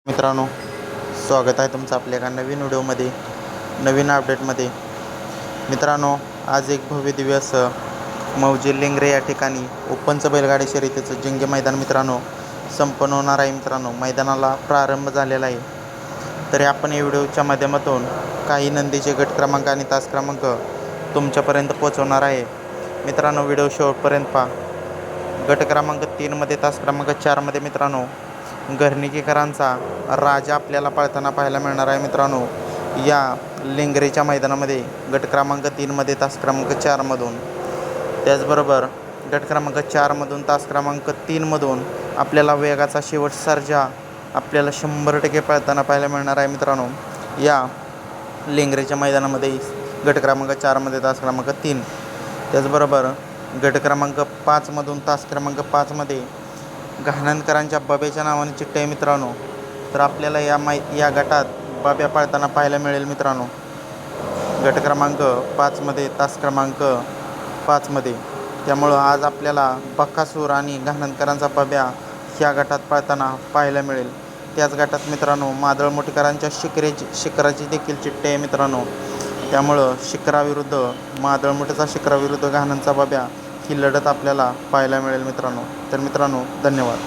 मित्रांनो, स्वागत आहे तुमचं आपल्या एका नवीन व्हिडिओमध्ये, नवीन अपडेटमध्ये. मित्रांनो, आज एक भव्य दिव्य असं मौजे लिंगरे या ठिकाणी ओपनचं बैलगाडी शर्यतीचं जंगी मैदान मित्रांनो संपन्न होणार आहे. मित्रांनो, मैदानाला प्रारंभ झालेला आहे. तरी आपण या व्हिडिओच्या माध्यमातून काही नंदीचे गट क्रमांक आणि तास क्रमांक तुमच्यापर्यंत पोहोचवणार आहे. मित्रांनो, व्हिडिओ शेवटपर्यंत पहा. गट क्रमांक 3मध्ये तास क्रमांक 4मध्ये मित्रांनो घरणीकरांचा राजा आपल्याला पळताना पाहायला मिळणार आहे. मित्रांनो, या लिंगरेच्या मैदानामध्ये गट क्रमांक 3मध्ये तास क्रमांक 4मधून, त्याचबरोबर गट क्रमांक 4मधून तास क्रमांक 3मधून आपल्याला वेगाचा शेवट सर्जा आपल्याला 100% पळताना पाहायला मिळणार आहे. मित्रांनो, या लिंगरेच्या मैदानामध्ये गट क्रमांक 4मध्ये तास क्रमांक 3, त्याचबरोबर गट क्रमांक 5मधून तास क्रमांक 5मध्ये गहाणनकरांच्या बाब्याच्या नावाने चिठ्ठी आहे. मित्रांनो, तर आपल्याला या गटात बाब्या पाळताना पाहायला मिळेल. मित्रांनो, गट क्रमांक 5मध्ये तास क्रमांक 5मध्ये, त्यामुळं आज आपल्याला बकासूर आणि गहाणनकरांचा बाब्या ह्या गटात पाळताना पाहायला मिळेल. त्याच गटात मित्रांनो मादळ मोठेकरांच्या शिखराची देखील चिठ्ठी आहे. मित्रांनो, त्यामुळं शिखराविरुद्ध मादळ मोठेचा शिखराविरुद्ध गहाणनचा बाब्या ही लढत आपल्याला पाहायला मिळेल. मित्रांनो, तर मित्रांनो, धन्यवाद.